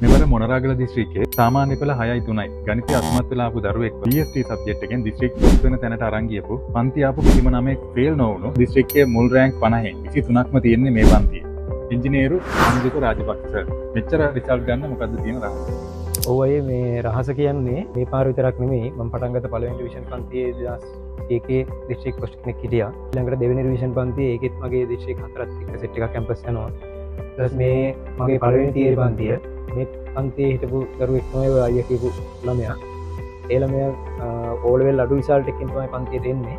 මෙවර මොනරාගල දිස්ත්‍රික්කයේ සාමාන්‍ය පෙළ 6යි 3යි ගණිතය අසමත් වෙලා ආපු දරුවෙක් BST සබ්ජෙක්ට් එකෙන් දිස්ත්‍රික් ටොප් වෙන තැනට අරන් ගියපු පන්ති ආපු කිසිම නමෙක් ෆේල් නොවුණු දිස්ත්‍රික්කයේ මුල් රෑන්ක් 50න් 23ක්ම තියෙන්නේ මේ පන්තියේ. ඉංජිනේරු අනුජිත රාජපක්ෂ සර්. මෙච්චර රිසල්ට් ගන්න මොකද්ද තියෙන රහස? ඔව් අය මේ රහස කියන්නේ මේ පාර විතරක් නෙමෙයි මම පටන් ගත්ත පළවෙනි ඩිවිෂන් පන්තියේ 2001 දිස්ත්‍රික් කොස්ට් කෙනෙක් හිටියා. ඊළඟට දෙවෙනි ඩිවිෂන් පන්තියේ ඒකෙත් මගේ දිස්ත්‍රික් හතරත් එක්ක සෙට් එකක් කැම්පස් යනවා. ඊට මේ මගේ පළවෙනි තියරි පන්තිය මේ පන්තියේ හිටපු දරුවෙක් තමයි ඔය අයියා කියපු ළමයා. ඒ ළමයා ඕ ලෙවල් අඩු රිසල්ට් එකකින් තමයි පන්තියට එන්නේ.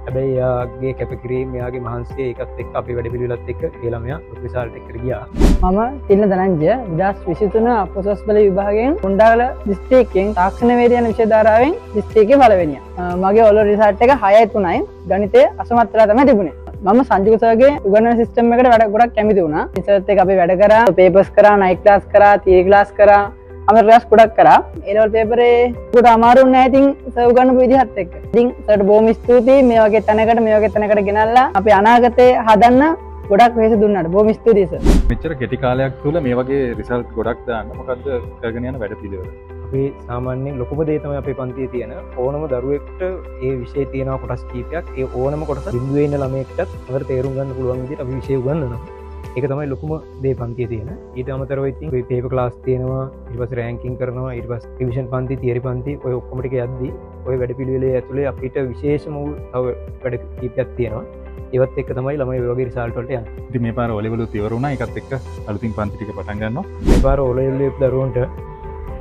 හැබැයි එයාගේ කැපකිරීම එයාගේ මහන්සිය ඒකත් එක්ක අපේ වැඩ පිළිවෙලත් එක්ක ඒ ළමයා රිසල්ට් එකට ගියා. මම තිල්න දනංජය 2023 අපොසස් බල විභාගයෙන් කුණ්ඩාගල දිස්ත්‍රික්කයෙන් තාක්ෂණ වේදික යන විෂය ධාරාවෙන් දිස්ත්‍රික්කයේ පළවෙනියා. මගේ ඔල රිසල්ට් එක 6යි 3යි ගණිතයේ අසමත් වෙලා තමයි තිබුණේ. මම සංජීව සර්ගේ උගන්වන සිස්ටම් එකට වැඩ ගොඩක් කැමති වුණා. රිසර්ච් එක අපි වැඩ කරා, පේපර්ස් කරා, නයිට් ක්ලාස් කරා, තියරි ක්ලාස් කරා, අමර ක්ලාස් ගොඩක් කරා. ඒ ලෙවල් පේපරේ උඩ අමාරු නැහැ ඉතින් සර් උගන්වපු විදිහත් එක්ක. ඉතින් සර්ට බොහොම ස්තුතියි මේ වගේ තැනකට ගෙනල්ලා අපි අනාගතේ හදන්න ගොඩක් වෙහෙස දුන්නාට බොහොම ස්තුතියි සර්. මෙච්චර කෙටි කාලයක් තුල මේ වගේ රිසල්ට් ගොඩක් දාන්න මොකද්ද කරගෙන යන වැඩ පිළිවෙල? අපි සාමාන්‍යයෙන් ලොකුම දේ තමයි අපේ පන්තියේ තියෙන ඕනම දරුවෙක්ට ඒ විෂය තියෙනවා කොටස් කීපයක්. ඒ ඕනම කොටස බිඳුවේ ඉන්න ළමයෙක්ටත් අපිට තේරුම් ගන්න පුළුවන් විදිහට අපි විෂය උගන්වනවා. ඒක තමයි ලොකුම දේ පන්තියේ තියෙන. ඊට අමතරව ඉතින් ඔය පේපර් ක්ලාස් තියෙනවා, ඊට පස්සේ රෑන්කින් කරනවා, ඊට පස්සේ රිවිෂන් පන්ති, තියරි පන්ති ඔය ඔක්කොම ටික යද්දී ඔය වැඩ පිළිවෙලේ ඇතුලේ අපිට විශේෂම වූ තව වැඩ කීපයක් තියෙනවා. ඒවත් එක්ක තමයි ළමයි ඔය වගේ රිසල්ට් වලට යන්නේ. ඉතින් මේ පාර ඔලෙවලුත් ඉවර වුණා. ඒකත් එක්ක අලුතින් පන්ති ටික පටන් ගන්නවා. මේ පාර ඔලෙවලේ දරුවන්ට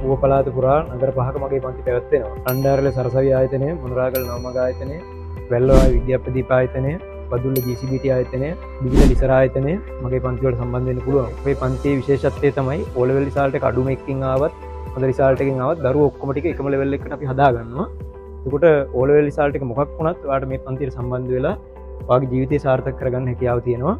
ඌව පළාත පුරා නගර පහක මගේ පන්ති පැවැත්වෙනවා. අණ්ඩාරල සරසවි ආයතනය, මොනරාගල නවමග ආයතනය, වැල්ලවාය විද්‍යාප්‍රදීප ආයතනය, බදුල්ල GCBT ආයතනය, විවිධ ලිසර ආයතනය මගේ පන්ති වලට සම්බන්ධ වෙන්න පුළුවන්. මේ පන්තියේ විශේෂත්වය තමයි O level රිසල්ට් එක අඩුම එකකින් ආවත් හොඳ රිසල්ට් එකකින් ආවත් දරුවෝ ඔක්කොම ටික එකම ලෙවල් එකකට අපි හදා ගන්නවා. එතකොට O level රිසල්ට් එක මොකක් වුණත් ඔයාලට මේ පන්තියට සම්බන්ධ වෙලා ඔයාගේ ජීවිතය සාර්ථක කරගන්න හැකියාව තියෙනවා.